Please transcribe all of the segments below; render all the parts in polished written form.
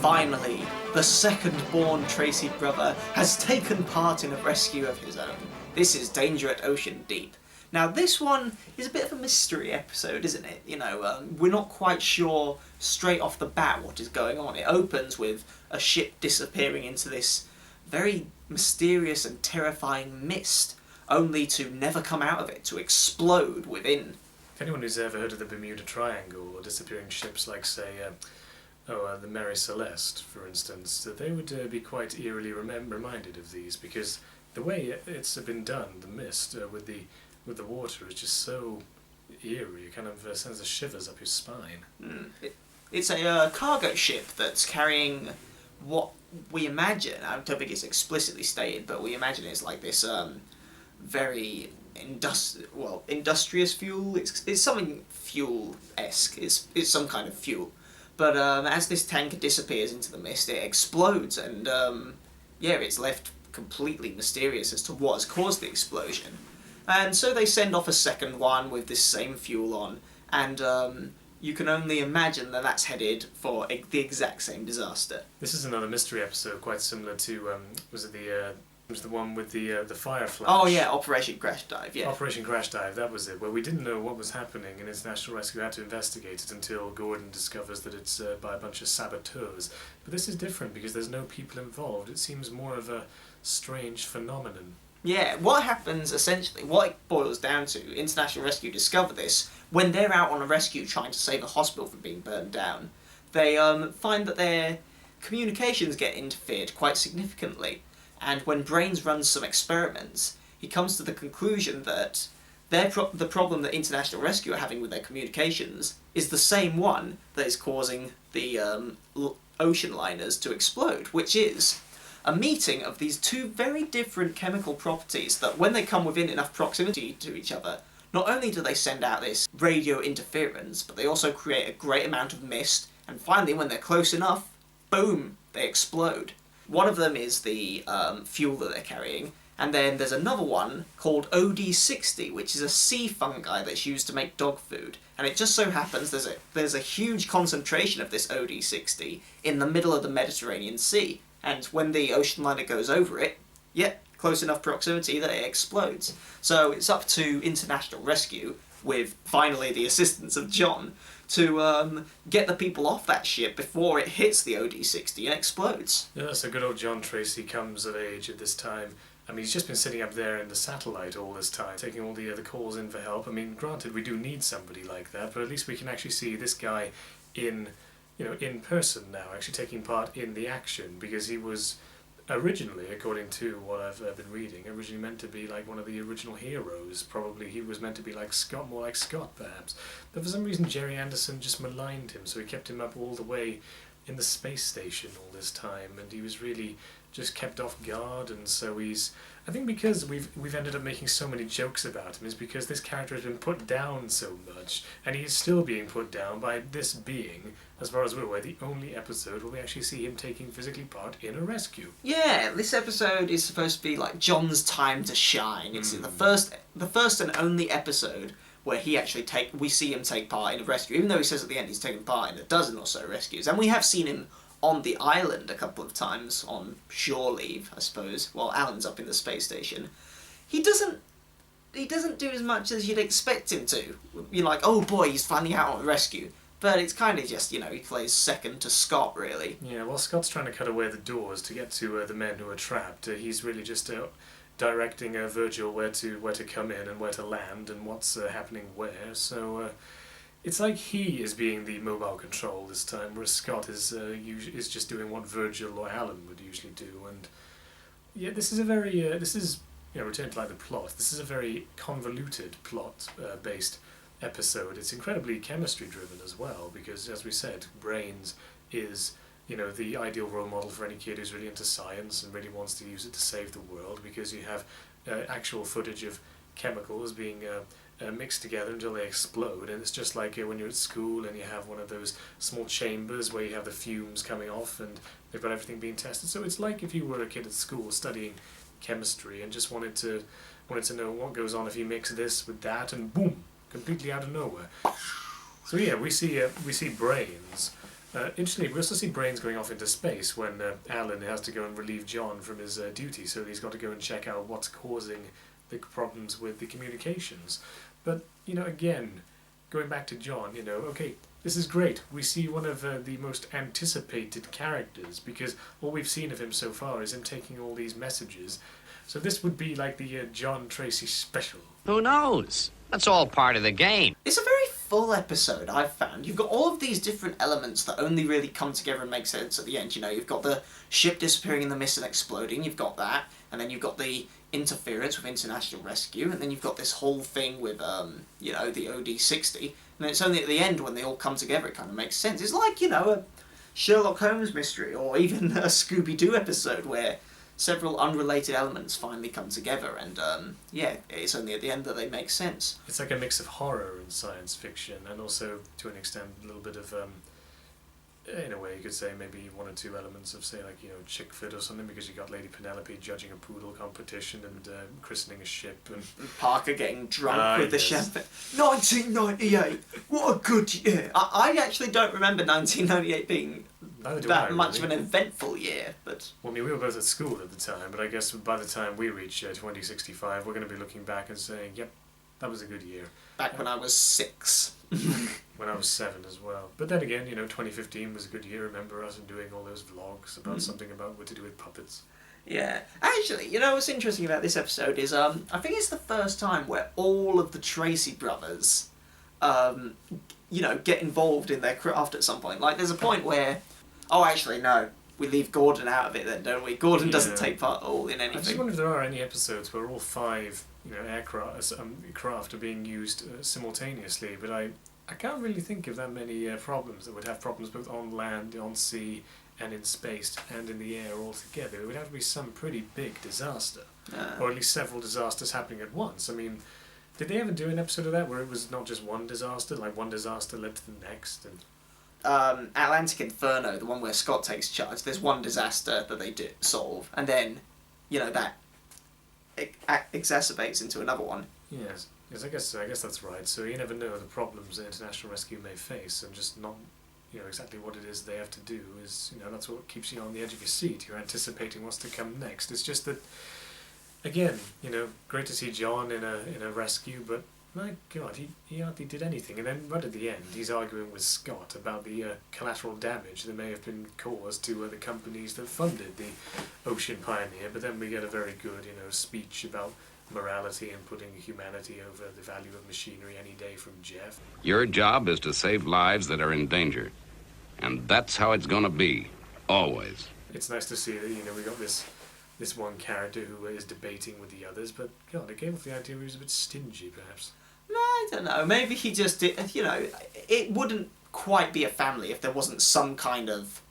Finally, the second-born Tracy brother has taken part in a rescue of his own. This is Danger at Ocean Deep. Now this one is a bit of a mystery episode, isn't it? You know, we're not quite sure straight off the bat what is going on. It opens with a ship disappearing into this very mysterious and terrifying mist, only to never come out of it, to explode within. If anyone who's ever heard of the Bermuda Triangle or disappearing ships like, say, the Mary Celeste, for instance, they would be quite eerily reminded of these, because the way it's been done, the mist with the water, is just so eerie. It kind of sends the shivers up your spine. It's a cargo ship that's carrying what we imagine, I don't think it's explicitly stated, but we imagine it's like this very industrious fuel. It's something fuel-esque. It's some kind of fuel. But as this tanker disappears into the mist, it explodes, and it's left completely mysterious as to what has caused the explosion. And so they send off a second one with this same fuel on, and you can only imagine that that's headed for the exact same disaster. This is another mystery episode, quite similar to was the one with the fire flash? Oh yeah, Operation Crash Dive. Yeah. Operation Crash Dive. That was it. Where we didn't know what was happening, and International Rescue had to investigate it until Gordon discovers that it's by a bunch of saboteurs. But this is different because there's no people involved. It seems more of a strange phenomenon. Yeah, what happens essentially, what it boils down to, International Rescue discover this when they're out on a rescue trying to save a hospital from being burned down. They find that their communications get interfered quite significantly, and when Brains runs some experiments, he comes to the conclusion that the problem that International Rescue are having with their communications is the same one that is causing the ocean liners to explode, which is a meeting of these two very different chemical properties that, when they come within enough proximity to each other, not only do they send out this radio interference, but they also create a great amount of mist, and finally, when they're close enough, boom, they explode. One of them is the fuel that they're carrying, and then there's another one called OD60, which is a sea fungi that's used to make dog food. And it just so happens there's a huge concentration of this OD60 in the middle of the Mediterranean Sea. And when the ocean liner goes over it, close enough proximity that it explodes. So it's up to International Rescue, with finally the assistance of John, to get the people off that ship before it hits the OD60 and explodes. Yeah, so good old John Tracy comes of age at this time. I mean, he's just been sitting up there in the satellite all this time, taking all the calls in for help. I mean, granted, we do need somebody like that, but at least we can actually see this guy in person now, actually taking part in the action, because he was originally, according to what I've been reading, originally meant to be like one of the original heroes. Probably he was meant to be like Scott, more like Scott perhaps. But for some reason Jerry Anderson just maligned him, so he kept him up all the way in the space station all this time, and he was really just kept off guard. And so I think because we've ended up making so many jokes about him, is because this character has been put down so much, and he is still being put down by this being, as far as we're aware, the only episode where we actually see him taking physically part in a rescue. Yeah, this episode is supposed to be like John's time to shine. It's the first and only episode where we see him take part in a rescue, even though he says at the end he's taken part in a dozen or so rescues. And we have seen him on the island a couple of times, on shore leave, I suppose, while Alan's up in the space station. He doesn't do as much as you'd expect him to. You're like, oh boy, he's finally out on a rescue. But it's kind of just, he plays second to Scott, really. Yeah, while Scott's trying to cut away the doors to get to the men who are trapped, he's really just directing Virgil where to come in and where to land and what's happening where. So it's like he is being the mobile control this time, whereas Scott is just doing what Virgil or Alan would usually do. And yeah, this is a very return to like the plot. This is a very convoluted plot based episode. It's incredibly chemistry driven as well, because as we said, Brains is the ideal role model for any kid who's really into science and really wants to use it to save the world, because you have actual footage of chemicals being mixed together until they explode, and it's just like when you're at school and you have one of those small chambers where you have the fumes coming off and they've got everything being tested. So it's like if you were a kid at school studying chemistry and just wanted to know what goes on if you mix this with that, and boom, completely out of nowhere. So yeah, we see Brains Interestingly, we also see Brains going off into space when Alan has to go and relieve John from his duty, so he's got to go and check out what's causing the problems with the communications. But, again, going back to John, okay, this is great. We see one of the most anticipated characters, because all we've seen of him so far is him taking all these messages. So this would be like the John Tracy special. Who knows? That's all part of the game. It's a very full episode, I've found. You've got all of these different elements that only really come together and make sense at the end. You've got the ship disappearing in the mist and exploding, you've got that, and then you've got the interference with international rescue, and then you've got this whole thing with, the OD60, and then it's only at the end when they all come together it kind of makes sense. It's like, a Sherlock Holmes mystery, or even a Scooby-Doo episode where several unrelated elements finally come together, and it's only at the end that they make sense. It's like a mix of horror and science fiction, and also, to an extent, a little bit of, in a way you could say maybe one or two elements of, say, like, chick flit or something, because you got Lady Penelope judging a poodle competition and christening a ship, and Parker getting drunk with the champagne. 1998! What a good year! I actually don't remember 1998 being that much of an eventful year, but... Well, we were both at school at the time, but I guess by the time we reach 2065, we're going to be looking back and saying, yep, that was a good year. Back when I was 6. When I was 7 as well. But then again, 2015 was a good year. Remember us and doing all those vlogs about something about what to do with puppets. Yeah. Actually, what's interesting about this episode is, I think it's the first time where all of the Tracy brothers, get involved in their craft at some point. Like, there's a point where... Oh, actually, no. We leave Gordon out of it then, don't we? Gordon doesn't take part at all in anything. I just wonder if there are any episodes where all 5, craft are being used simultaneously, but I can't really think of that many problems that would have problems both on land, on sea, and in space, and in the air all together. It would have to be some pretty big disaster. Or at least several disasters happening at once. I mean, did they ever do an episode of that where it was not just one disaster, like one disaster led to the next? And Atlantic Inferno, the one where Scott takes charge, there's one disaster that they do solve, and then, that exacerbates into another one. Yes, I guess that's right. So you never know the problems that international rescue may face, and just not, exactly what it is they have to do is, that's what keeps you on the edge of your seat. You're anticipating what's to come next. It's just that, again, great to see John in a rescue, but my God, he hardly did anything. And then right at the end, he's arguing with Scott about the collateral damage that may have been caused to the companies that funded the Ocean Pioneer. But then we get a very good, speech about morality and putting humanity over the value of machinery any day from Jeff. Your job is to save lives that are in danger. And that's how it's going to be. Always. It's nice to see that, we got this one character who is debating with the others, but God, it gave off the idea he was a bit stingy, perhaps. No, I don't know. Maybe he just did, it wouldn't quite be a family if there wasn't some kind of,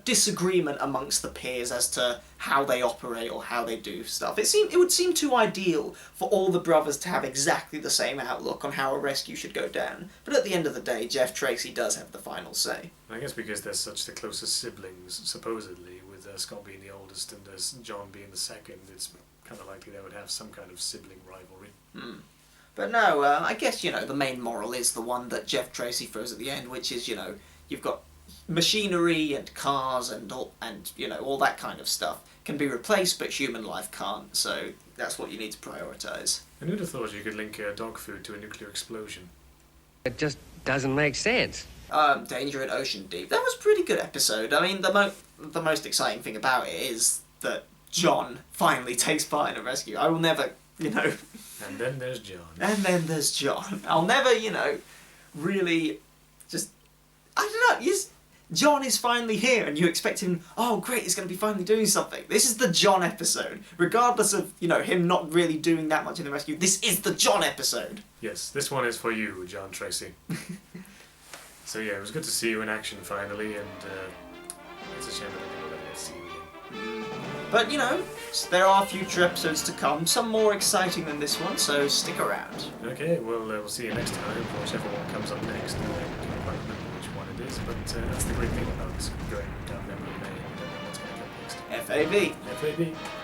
disagreement amongst the peers as to how they operate or how they do stuff. It would seem too ideal for all the brothers to have exactly the same outlook on how a rescue should go down. But at the end of the day, Jeff Tracy does have the final say. I guess because they're such the closest siblings, supposedly, with Scott being the oldest and John being the second, it's kind of likely they would have some kind of sibling rivalry. But no, I guess, the main moral is the one that Jeff Tracy throws at the end, which is, you've got machinery and cars and all that kind of stuff can be replaced, but human life can't, so that's what you need to prioritise. And who'd have thought you could link dog food to a nuclear explosion? It just doesn't make sense. Danger in Ocean Deep. That was a pretty good episode. I mean, the most exciting thing about it is that John finally takes part in a rescue. I will never, And then there's John. And then there's John. I'll never, really just... I don't know, John is finally here, and you expect him, oh great, he's going to be finally doing something. This is the John episode. Regardless of, him not really doing that much in the rescue, this is the John episode. Yes, this one is for you, John Tracy. So yeah, it was good to see you in action finally, and it's a shame that I never get to see you again. But, there are future episodes to come, some more exciting than this one, so stick around. Okay, well, we'll see you next time, whichever one comes up next. I can't quite remember which one it is, but that's the great thing about going down memory lane and what's going to come next. FAV. FAV.